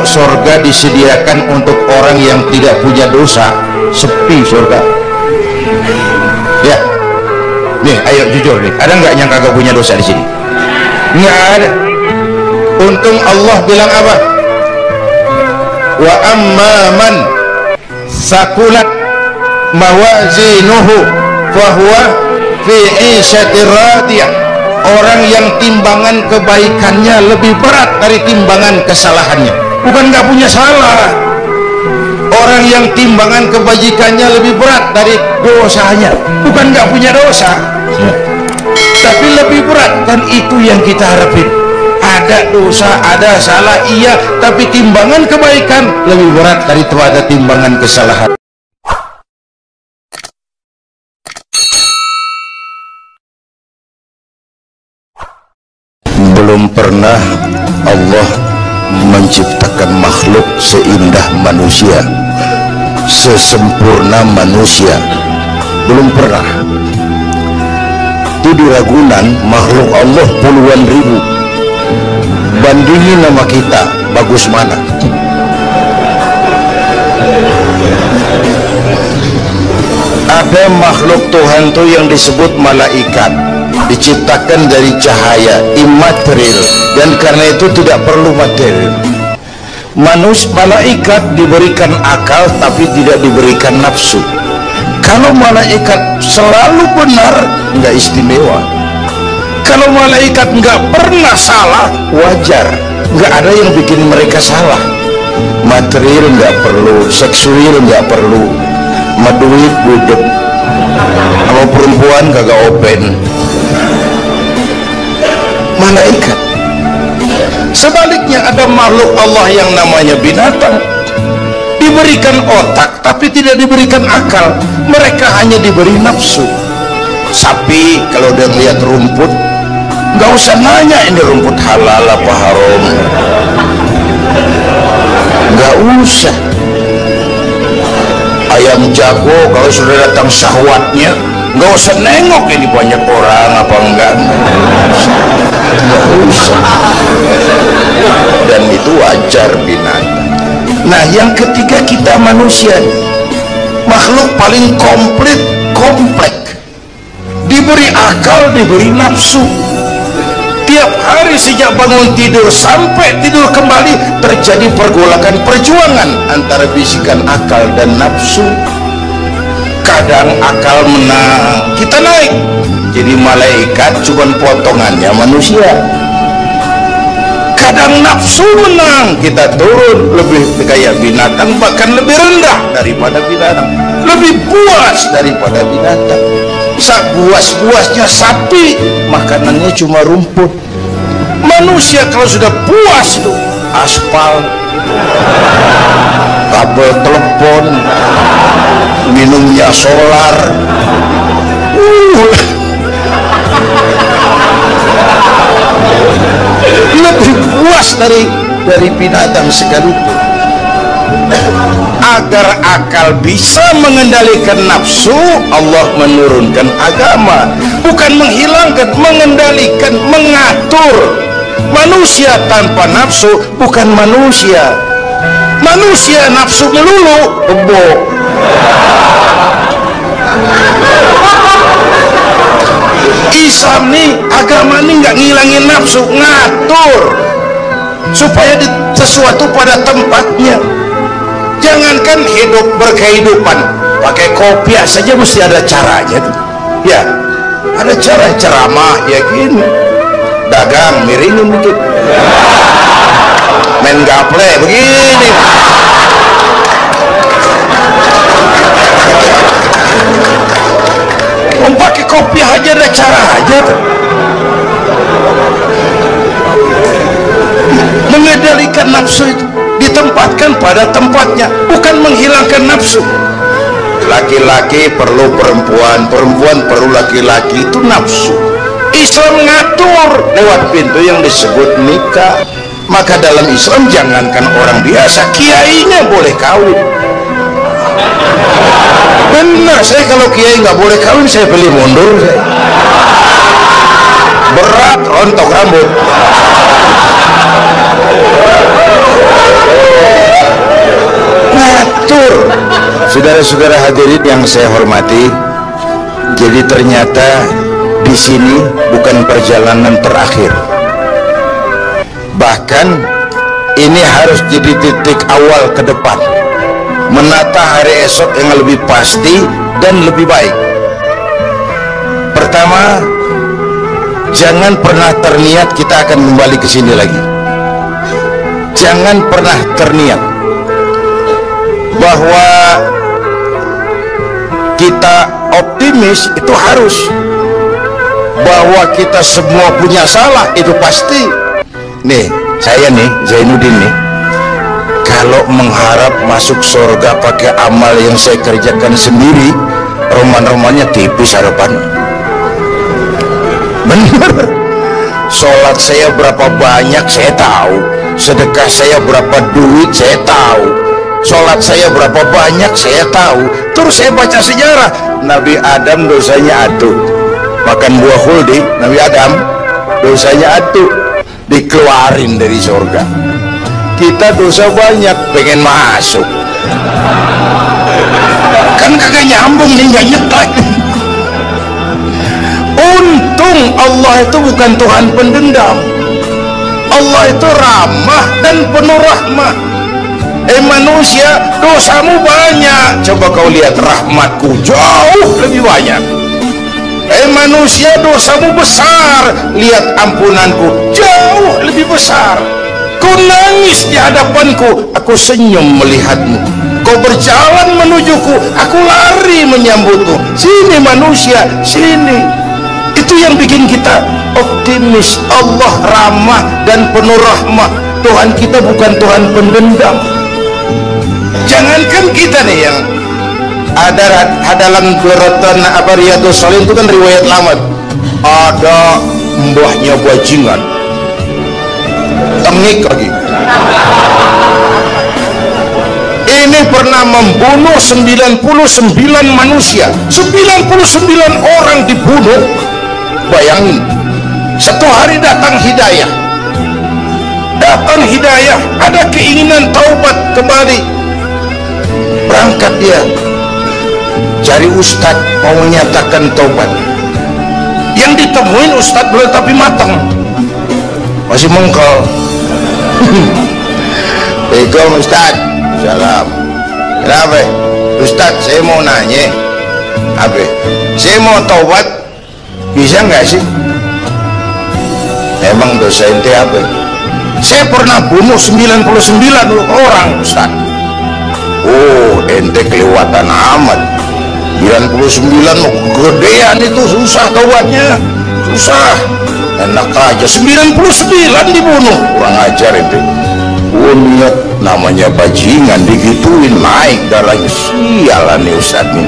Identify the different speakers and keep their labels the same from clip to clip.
Speaker 1: surga disediakan untuk orang yang tidak punya dosa, sepi surga. Ya, nih ayo jujur nih, ada nggak yang kagak punya dosa di sini? Nggak ada. Untung Allah bilang apa? Wa amman sakulat mawazinuhu fahuwa fi 'ishatir radiyah. Orang yang timbangan kebaikannya lebih berat dari timbangan kesalahannya. Bukan nggak punya salah. Orang yang timbangan kebajikannya lebih berat dari dosanya. Bukan nggak punya dosa, tapi lebih berat. Dan itu yang kita harapin. Ada dosa, ada salah, iya, tapi timbangan kebaikan lebih berat daripada timbangan kesalahan. Belum pernah Allah menciptakan makhluk seindah manusia, sesempurna manusia. Belum pernah. Itu di Ragunan makhluk Allah puluhan ribu. Bandingin nama kita, bagus mana? Ada makhluk Tuhan tuh yang disebut malaikat, diciptakan dari cahaya imaterial, dan karena itu tidak perlu material. Malaikat diberikan akal tapi tidak diberikan nafsu. Kalau malaikat selalu benar, nggak istimewa. Kalau malaikat nggak pernah salah, wajar. Nggak ada yang bikin mereka salah. Material nggak perlu, seksual nggak perlu, maduit budek, sama perempuan kagak open. Malaikat. Sebaliknya ada makhluk Allah yang namanya binatang, diberikan otak tapi tidak diberikan akal. Mereka hanya diberi nafsu. Sapi kalau udah lihat rumput, nggak usah nanya ini rumput halal apa haram, nggak usah. Ayam jago kalau sudah datang syahwatnya, nggak usah nengok ini banyak orang apa enggak, nggak usah. Dan itu wajar binatang. Nah, yang ketiga kita manusia, makhluk paling komplek, diberi akal, diberi nafsu. Tiap hari sejak bangun tidur sampai tidur kembali terjadi pergolakan, perjuangan antara bisikan akal dan nafsu. Kadang akal menang, kita naik jadi malaikat, cuman potongannya manusia. Kadang nafsu menang, kita turun lebih kayak binatang, bahkan lebih rendah daripada binatang, lebih puas daripada binatang. Sepuas-puasnya sapi, makanannya cuma rumput. Manusia kalau sudah puas itu aspal, kabel telepon, minumnya solar, lebih puas dari binatang sekalipun. Agar akal bisa mengendalikan nafsu, Allah menurunkan agama, bukan menghilangkan, mengendalikan, mengatur. Manusia tanpa nafsu bukan manusia. Manusia nafsu melulu, kebo. Islam nih, agama nih nggak ngilangin nafsu, ngatur supaya sesuatu pada tempatnya. Jangankan hidup berkehidupan, pakai kopiah saja mesti ada caranya tuh. Ya, ada cara ceramah ya gini, dagang miringin dikit, main gaple begini. Pakai kopiah aja ada cara aja tuh. Mengendalikan nafsu itu, ditempatkan pada tempatnya, bukan menghilangkan nafsu. Laki-laki perlu perempuan, perempuan perlu laki-laki, itu nafsu. Islam mengatur lewat pintu yang disebut nikah. Maka dalam Islam jangankan orang biasa, kiainya boleh kawin. Benar, saya kalau kiai nggak boleh kawin, saya beli mundur. Berat rontok rambut. Saudara-saudara hadirin yang saya hormati, jadi ternyata di sini bukan perjalanan terakhir. Bahkan ini harus jadi titik awal ke depan, menata hari esok yang lebih pasti dan lebih baik. Pertama, jangan pernah terniat kita akan kembali ke sini lagi. Jangan pernah terniat bahwa kita optimis, itu harus. Bahwa kita semua punya salah, itu pasti. Nih, saya nih, Zainuddin nih, kalau mengharap masuk surga pakai amal yang saya kerjakan sendiri, roman-romannya tipis harapan. Bener. Sholat saya berapa banyak saya tahu, sedekah saya berapa duit saya tahu, sholat saya berapa banyak saya tahu. Terus saya baca sejarah, Nabi Adam dosanya atuh, makan buah khuldi. Nabi Adam dosanya atuh, dikeluarin dari surga. Kita dosa banyak, pengen masuk, kan kagak nyambung nih, nggak nyetlek. Untung Allah itu bukan Tuhan pendendam. Allah itu ramah dan penuh rahmat. Manusia, dosamu banyak, coba kau lihat rahmatku jauh lebih banyak. Manusia, dosamu besar, lihat ampunanku jauh lebih besar. Kau nangis di hadapanku, aku senyum melihatmu. Kau berjalan menujuku, aku lari menyambutmu. Sini manusia, sini. Itu yang bikin kita optimis. Allah ramah dan penuh rahmat. Tuhan kita bukan Tuhan pendendam. Jangankan kita nih yang ada hadalan berotan apa Riyadhus Shalihin itu kan riwayat lama. Ada mbahnya bajingan, tengik lagi. Ini pernah membunuh 99 manusia, 99 orang dibunuh. Bayangin, satu hari datang hidayah, ada keinginan taubat kembali, berangkat dia cari ustadz mau menyatakan taubat. Yang ditemuin ustadz belum tapi matang, masih mengkol. Assalamualaikum ustadz. Salam. Kenapa ustadz? Saya mau nanya, apa? Saya mau taubat, bisa nggak sih? Emang dosa ente apa? Saya pernah bunuh 99 orang ustadz. Oh, ente kelewatan amat. 99 mau gedean itu susah taubatnya, susah. Enak aja 99 dibunuh, kurang ajar ente. Oh, niat namanya bajingan digituin naik darahnya, sialan nih ustadz nih.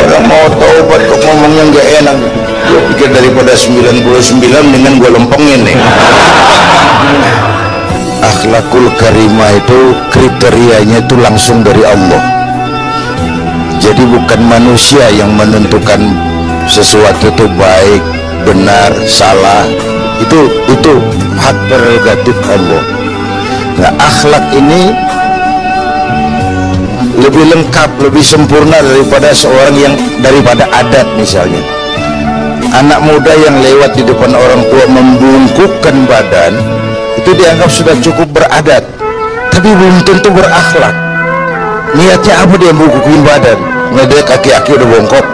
Speaker 1: Orang mau taubat kok ngomongnya nggak enak. Gue pikir daripada 99 dengan gue lempengin nih. Akhlakul karimah itu kriterianya itu langsung dari Allah. Jadi bukan manusia yang menentukan sesuatu itu baik, benar, salah. Itu hak prerogatif Allah. Nah, akhlak ini lebih lengkap, lebih sempurna daripada adat. Misalnya anak muda yang lewat di depan orang tua membungkukkan badan, itu dianggap sudah cukup beradat, tapi belum tentu berakhlak. Niatnya apa dia bungkukin badan? Ngedek kaki-kaki udah bongkok,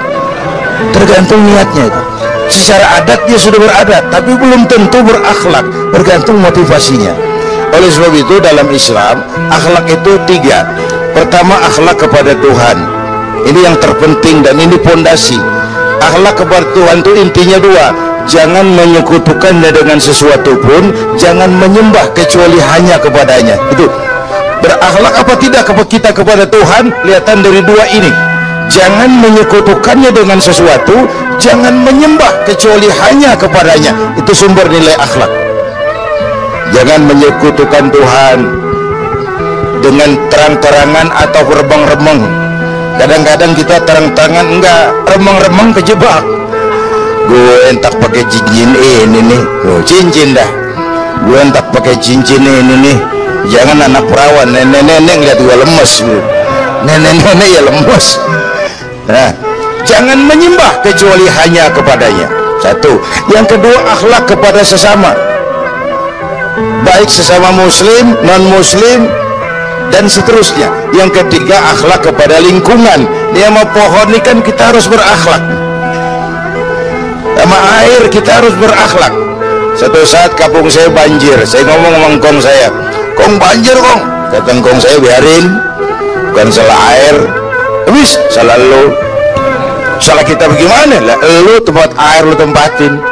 Speaker 1: tergantung niatnya itu. Secara adat dia sudah beradat, tapi belum tentu berakhlak, bergantung motivasinya. Oleh sebab itu dalam Islam akhlak itu 3. Pertama, akhlak kepada Tuhan. Ini yang terpenting dan ini pondasi. Akhlak kepada Tuhan itu intinya 2. Jangan menyekutukannya dengan sesuatu pun, jangan menyembah kecuali hanya kepadanya. Itu berakhlak apa tidak kita kepada Tuhan, kelihatan dari 2 ini. Jangan menyekutukannya dengan sesuatu, jangan menyembah kecuali hanya kepadanya. Itu sumber nilai akhlak. Jangan menyekutukan Tuhan dengan terang-terangan atau remeng-remeng. Kadang-kadang kita terang-terangan, enggak, remeng-remeng kejebak. Gue entak pakai cincin ini nih, cincin dah. Gue entak pakai cincin ini nih. Jangan anak perawan, nenek-nenek lihat gue lemes. nenek-nenek ya lemes. Nah, jangan menyembah kecuali hanya kepadanya. Satu. Yang kedua, akhlak kepada sesama, baik sesama muslim, non muslim, dan seterusnya. Yang ketiga, akhlak kepada lingkungan. Dia mau pohon ini kan kita harus berakhlak, sama air kita harus berakhlak. Satu saat kampung saya banjir, saya ngomong sama kong saya, kong banjir kong. Kata kong saya, biarin, bukan salah air, habis salah lu. Salah kita bagaimana lah, lu tempat air lu tempatin,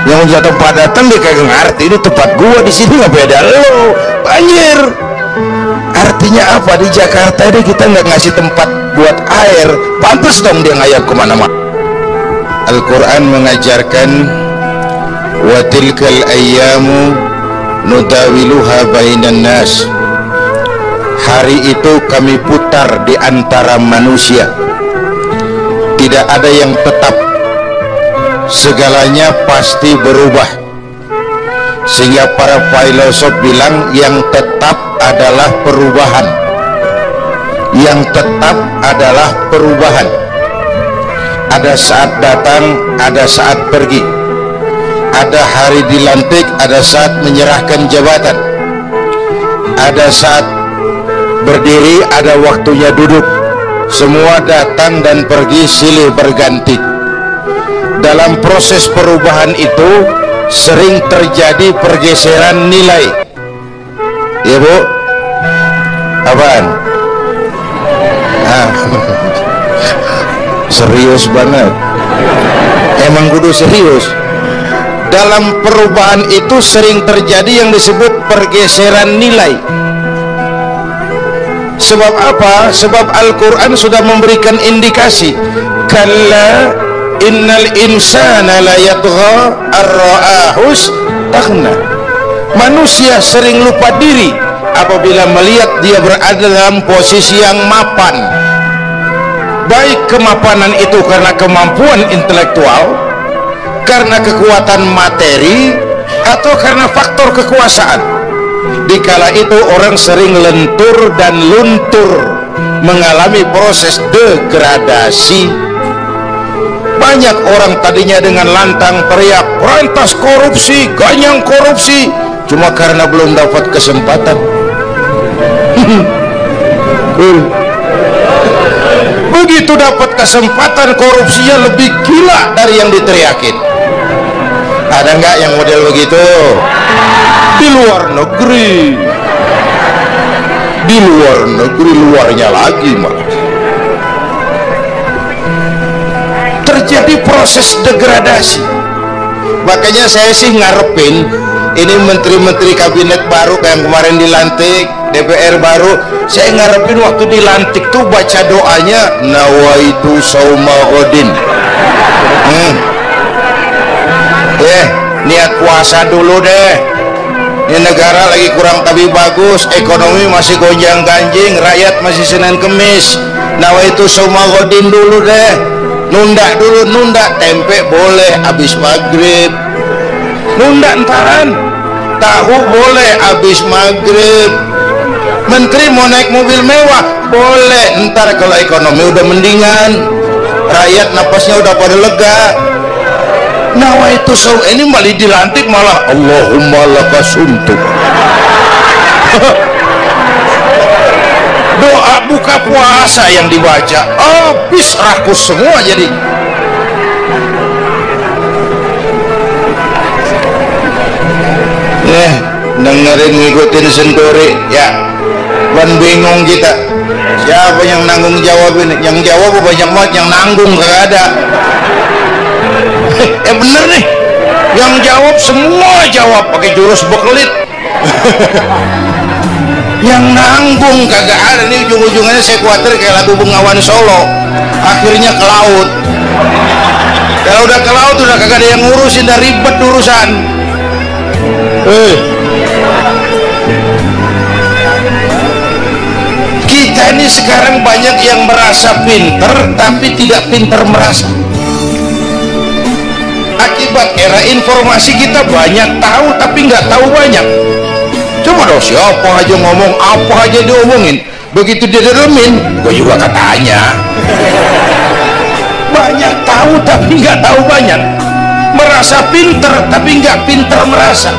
Speaker 1: yang punya tempat datang dia kayak ngerti ini tempat gua, di sini nggak beda lu banjir. Artinya apa? Di Jakarta ini kita nggak ngasih tempat buat air, pantas dong dia ngayap kemana-mana. Al-Quran mengajarkan wa tilkal ayyamu nudawiluha bainan nas, hari itu kami putar di antara manusia, tidak ada yang tetap, segalanya pasti berubah. Sehingga para filosof bilang yang tetap adalah perubahan, yang tetap adalah perubahan. Ada saat datang, ada saat pergi, ada hari dilantik, ada saat menyerahkan jabatan, ada saat berdiri, ada waktunya duduk. Semua datang dan pergi silih berganti. Dalam proses perubahan itu sering terjadi pergeseran nilai. Ya bu, apaan? Serius banget, emang kudu serius. Dalam perubahan itu sering terjadi yang disebut pergeseran nilai. Sebab apa? Sebab Al-Quran sudah memberikan indikasi, kalla innal insana la yatgha ar-ra'ahus taghna. Manusia sering lupa diri apabila melihat dia berada dalam posisi yang mapan, baik kemapanan itu karena kemampuan intelektual, karena kekuatan materi, atau karena faktor kekuasaan. Dikala itu orang sering lentur dan luntur, mengalami proses degradasi. Banyak orang tadinya dengan lantang teriak berantas korupsi, ganyang korupsi, cuma karena belum dapat kesempatan. Begitu dapat kesempatan, korupsinya lebih gila dari yang diteriakin. Ada nggak yang model begitu? Di luar negeri, di luar negeri, luarnya lagi malah terjadi proses degradasi. Makanya saya sih ngarepin ini menteri-menteri kabinet baru yang kemarin dilantik, DPR baru, saya ngarepin waktu dilantik tuh baca doanya nawaitu sauma godin. Niat puasa dulu deh. Ini negara lagi kurang tapi bagus, ekonomi masih gonjang ganjing, rakyat masih Senin Kemis. Nawaitu sauma godin dulu deh. Nunda dulu, nunda tempe boleh habis maghrib, nunda entaran tahu boleh habis maghrib. Menteri mau naik mobil mewah boleh entar kalau ekonomi udah mendingan, rakyat napasnya udah pada lega. Nawaitu saum, ini malah dilantik malah Allahumma lakasuntuk. Doa buka puasa yang dibaca habis rakus semua. Jadi dengerin ngikutin sendiri ya, kan bingung kita siapa yang nanggung jawab ini. Yang jawab banyak banget, yang nanggung gak ada. Bener nih, yang jawab semua jawab pakai jurus bekelit. Yang nanggung kagak ada. Nih ujung-ujungnya saya khawatir kayak lagu Bengawan Solo, akhirnya ke laut. Kalau udah ke laut udah kagak ada yang ngurusin, dah ribet urusan. Kita ini sekarang banyak yang merasa pinter tapi tidak pinter merasa. Akibat era informasi kita banyak tahu tapi nggak tahu banyak. Coba dong, siapa aja ngomong apa aja diomongin, begitu dia dalemin gue juga katanya. Banyak tahu tapi nggak tahu banyak, merasa pinter tapi nggak pinter merasa.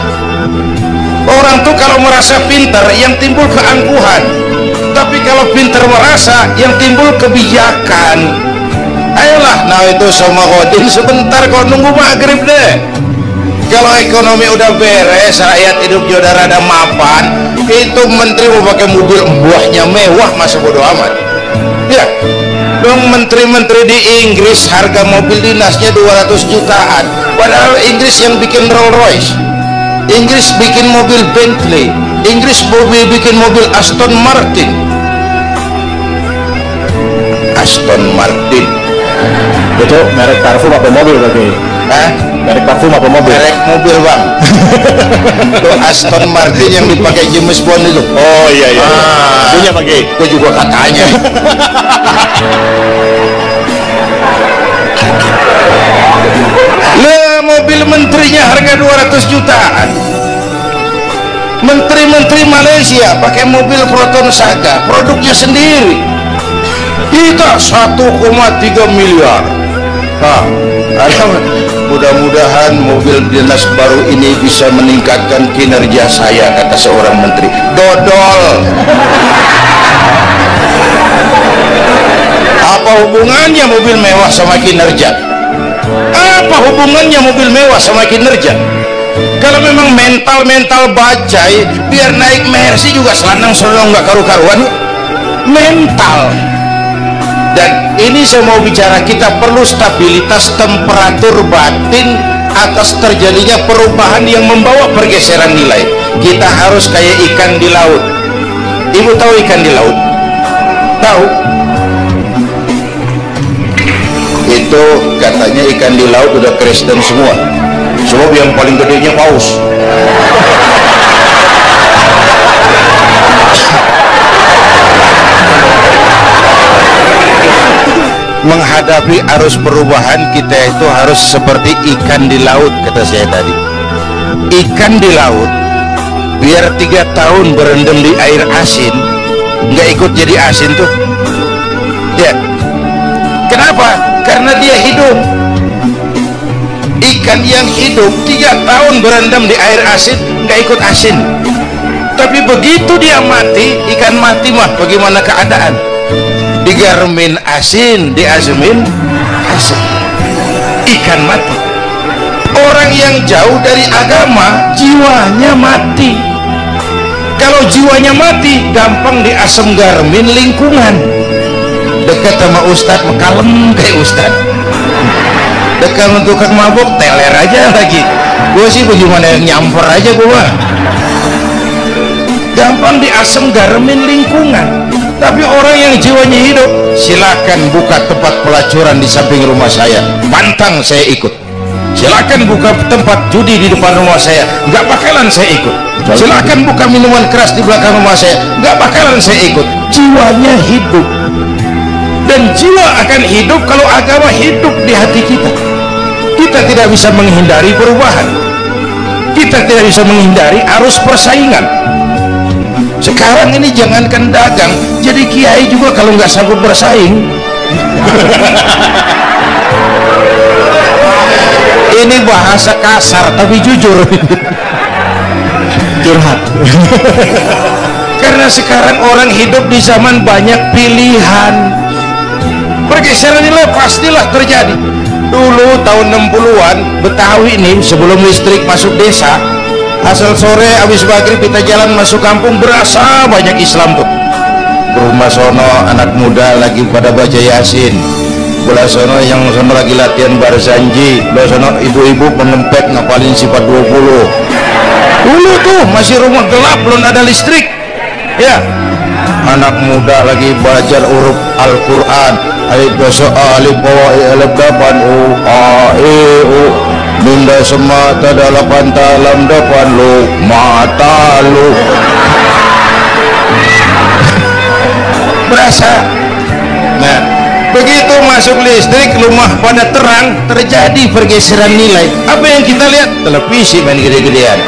Speaker 1: Orang tuh kalau merasa pinter yang timbul keangkuhan, tapi kalau pinter merasa yang timbul kebijakan. Ayolah, nah itu sama Kodin sebentar kau nunggu maghrib deh. Kalau ekonomi udah beres, rakyat hidup juga rada mapan, itu menteri mau pakai mobil buahnya mewah, masa bodo amat ya dong. Menteri-menteri di Inggris harga mobil dinasnya 200 jutaan, padahal Inggris yang bikin Rolls Royce, Inggris bikin mobil Bentley, Inggris bikin mobil Aston Martin. Aston Martin
Speaker 2: itu merek parfum apa mobil berarti?
Speaker 1: Hah?
Speaker 2: Merek parfum apa mobil?
Speaker 1: Merek mobil bang. Itu Aston Martin yang dipakai James Bond itu.
Speaker 2: Oh iya iya. Punya pakai.
Speaker 1: Gue juga katanya. Lah mobil menterinya harga 200 jutaan. Menteri-menteri Malaysia pakai mobil Proton Saga, produknya sendiri. Kita 1,3 miliar. Mudah-mudahan mobil dinas baru ini bisa meningkatkan kinerja saya, kata seorang menteri. Dodol. Apa hubungannya mobil mewah sama kinerja? Apa hubungannya mobil mewah sama kinerja? Kalau memang mental bacai, biar naik Mercy juga selanang-selanang nggak karu-karuan. Mental. Dan ini saya mau bicara, kita perlu stabilitas temperatur batin atas terjadinya perubahan yang membawa pergeseran nilai. Kita harus kayak ikan di laut. Ibu tahu ikan di laut? Tahu? Itu katanya ikan di laut udah Kristen semua, sebab yang paling gedenya paus. Menghadapi arus perubahan, kita itu harus seperti ikan di laut, kata saya tadi. Ikan di laut biar 3 tahun berendam di air asin, nggak ikut jadi asin tuh ya. Kenapa? Karena dia hidup. Ikan yang hidup 3 tahun berendam di air asin nggak ikut asin. Tapi begitu dia mati, ikan mati mah bagaimana keadaan? Digarmin asin, diasemin asin, ikan mati. Orang yang jauh dari agama jiwanya mati. Kalau jiwanya mati gampang diasem garmin lingkungan. Dekat sama ustadz kalem kayak ustadz, dekat untuk tukang mabuk teler aja lagi. Gue sih bagaimana yang nyamper aja gue, gampang diasem garmin lingkungan. Tapi orang yang jiwanya hidup, silakan buka tempat pelacuran di samping rumah saya, pantang saya ikut. Silakan buka tempat judi di depan rumah saya, nggak bakalan saya ikut. Silakan buka minuman keras di belakang rumah saya, nggak bakalan saya ikut. Jiwanya hidup, dan jiwa akan hidup kalau agama hidup di hati kita. Kita tidak bisa menghindari perubahan, kita tidak bisa menghindari arus persaingan. Sekarang ini jangankan dagang, jadi kiai juga kalau nggak sanggup bersaing. Ini bahasa kasar tapi jujur. Curhat. Karena sekarang orang hidup di zaman banyak pilihan, pergeseran nilai pastilah terjadi. Dulu tahun 60-an Betawi ini sebelum listrik masuk desa, asal sore habis maghrib kita jalan masuk kampung, berasa banyak Islam tuh. Rumah sono anak muda lagi pada baca Yasin, belah sono yang sono lagi latihan barzanji, belah sono ibu-ibu penempet ngapalin sifat 20. Dulu tuh masih rumah gelap, belum ada listrik ya. Anak muda lagi belajar huruf Al-Quran, alif dosa alif bawah alif dapan u a e u minda semata dalapan talam depan lu mata lu. Berasa. Nah, begitu masuk listrik, rumah pada terang, terjadi pergeseran nilai. Apa yang kita lihat? Televisi main gede-gedean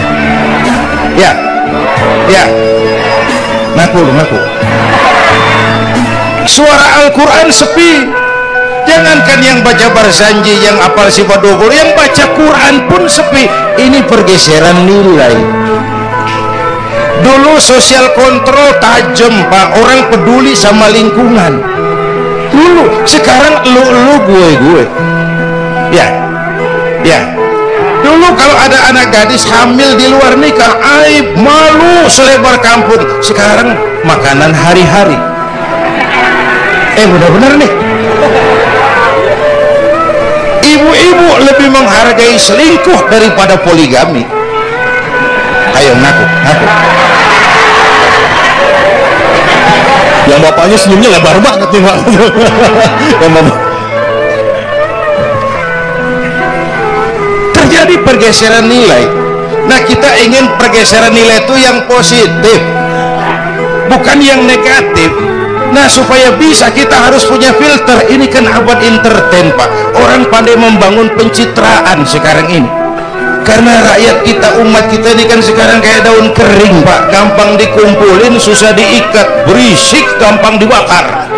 Speaker 1: ya. Ya, ngaku. Suara Al-Quran sepi. Jangankan yang baca Barzanji, yang apal sifat 20, yang baca Quran pun sepi. Ini pergeseran nilai. Dulu sosial kontrol tajam Pak, orang peduli sama lingkungan. Dulu, sekarang lu gue. Ya. Dulu kalau ada anak gadis hamil di luar nikah, aib, malu selebar kampung. Sekarang makanan hari-hari. Benar-benar nih. Ibu-ibu lebih menghargai selingkuh daripada poligami. Ayo ngaku.
Speaker 2: Yang bapaknya senyumnya lebar banget nih Pak. Yang bapak.
Speaker 1: Terjadi pergeseran nilai. Nah, kita ingin pergeseran nilai itu yang positif, bukan yang negatif. Nah, supaya bisa kita harus punya filter. Ini kan abad entertain Pak, orang pandai membangun pencitraan sekarang ini. Karena rakyat kita, umat kita ini kan sekarang kayak daun kering Pak, gampang dikumpulin, susah diikat, berisik, gampang dibakar,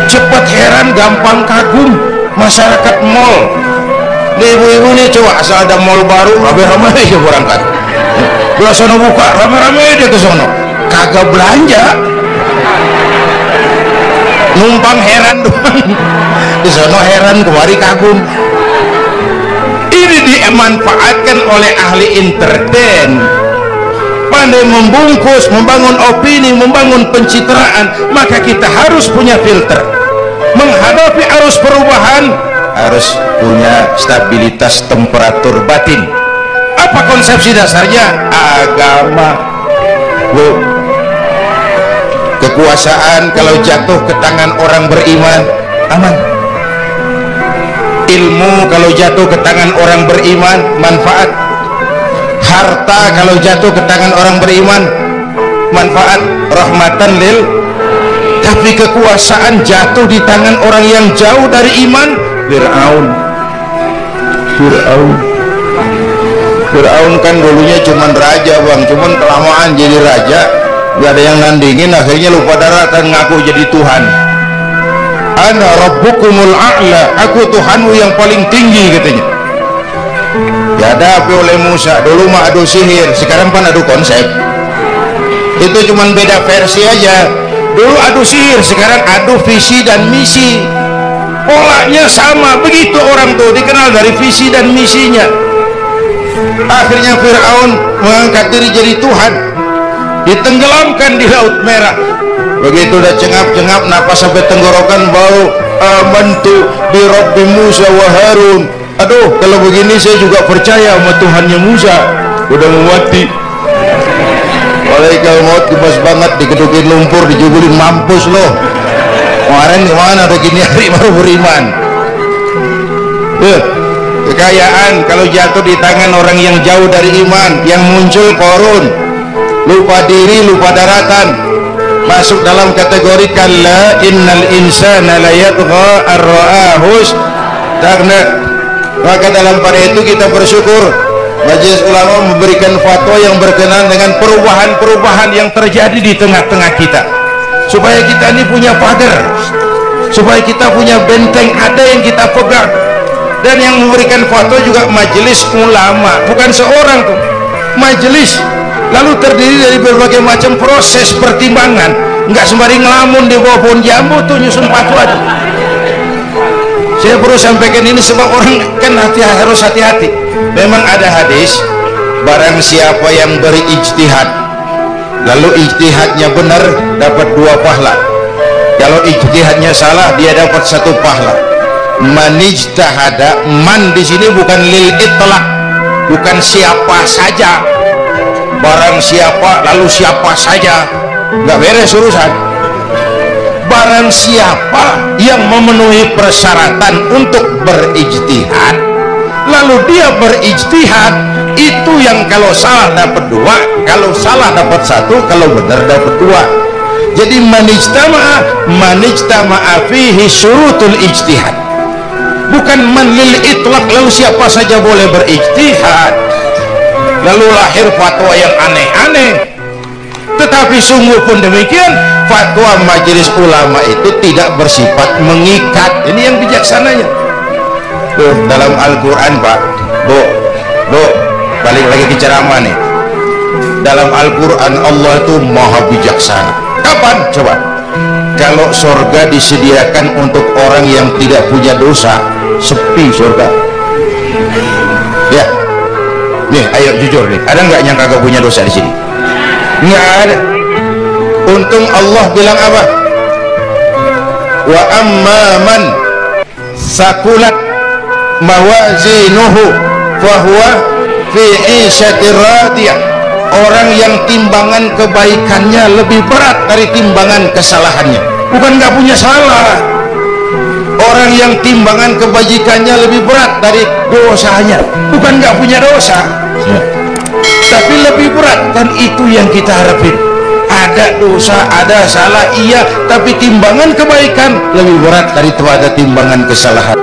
Speaker 1: cepat heran, gampang kagum. Masyarakat mall, ibu-ibu nih coba asal ada mall baru, rame-rame aja berangkat, belah sono buka, rame-rame aja ke sono, kagak belanja, numpang heran doang. Di sono heran, kemari kagum. Ini dimanfaatkan oleh ahli entertain, pandai membungkus, membangun opini, membangun pencitraan. Maka kita harus punya filter menghadapi arus perubahan, harus punya stabilitas temperatur batin. Apa konsepsi dasarnya? Agama, Bu. Kekuasaan kalau jatuh ke tangan orang beriman aman. Ilmu kalau jatuh ke tangan orang beriman manfaat. Harta kalau jatuh ke tangan orang beriman manfaat, rahmatan lil. Tapi kekuasaan jatuh di tangan orang yang jauh dari iman, Fir'aun kan dulunya cuman raja Bang, cuman kelamaan jadi raja gak ada yang nandingin, akhirnya lupa daratan, ngaku jadi Tuhan. Ana rabbukumul a'la, aku Tuhanmu yang paling tinggi katanya. Dihadapi oleh Musa. Dulu mah adu sihir, sekarang kan adu konsep. Itu cuman beda versi aja. Dulu adu sihir, sekarang adu visi dan misi. Polanya sama, begitu orang tuh dikenal dari visi dan misinya. Akhirnya Fir'aun mengangkat diri jadi Tuhan, ditenggelamkan di Laut Merah. Begitu udah cengap-cengap napas sampai tenggorokan, bau amantu bi Rabbi Musa wa Harun. Aduh, kalau begini saya juga percaya sama Tuhannya Musa. Udah mau mati, malaikat maut kebas banget, dikedukin lumpur, dijubulin, mampus loh. Kemarin gimana ada gini hari baru beriman. Kekayaan kalau jatuh di tangan orang yang jauh dari iman, yang muncul korun, lupa diri, lupa daratan, masuk dalam kategori kalla innal insana la yatgha ar-ra'ahus tagna. Maka dalam pada itu kita bersyukur Majelis Ulama memberikan fatwa yang berkenaan dengan perubahan-perubahan yang terjadi di tengah-tengah kita, supaya kita ini punya pagar, supaya kita punya benteng ada yang kita pegang. Dan yang memberikan fatwa juga Majelis Ulama, bukan seorang tuh, majelis, lalu terdiri dari berbagai macam proses pertimbangan. Nggak sembari ngelamun di bawah pohon jambu tuh nyusun fatwa tuh. Saya perlu sampaikan ini sebab orang kan harus hati-hati. Memang ada hadis, barang siapa yang berijtihad lalu ijtihadnya benar dapat 2 pahala, kalau ijtihadnya salah dia dapat 1 pahala. Man ijtahada, man di sini bukan lil itlaq, bukan siapa saja, barang siapa lalu siapa saja, nggak beres urusan. Barang siapa yang memenuhi persyaratan untuk berijtihad lalu dia berijtihad, itu yang kalau salah dapat 2, kalau salah dapat 1, kalau benar dapat 2. Jadi manijtama'a fihi syurutul ijtihad, bukan man lil itlaq lalu siapa saja boleh berijtihad. lalu lahir fatwa yang aneh-aneh. Tetapi sungguh pun demikian, fatwa majelis ulama itu tidak bersifat mengikat. Ini yang bijaksananya. Tuh, dalam Al-Quran Pak, Bu, balik lagi ke ceramah nih. Dalam Al-Quran Allah itu maha bijaksana. Kapan? Coba. Kalau surga disediakan untuk orang yang tidak punya dosa, sepi surga. Ya, nih, ayo jujur nih, ada nggak yang kagak punya dosa di sini? Nggak ada. Untung Allah bilang apa? Wa amman sakulat mawazinuhu fahuwa fi 'ishatir radiyah. Orang yang timbangan kebaikannya lebih berat dari timbangan kesalahannya. Bukan nggak punya salah. Orang yang timbangan kebajikannya lebih berat dari dosanya. Bukan nggak punya dosa, tapi lebih berat. Dan itu yang kita harapin. Ada dosa, ada salah, iya, tapi timbangan kebaikan lebih berat daripada timbangan kesalahan.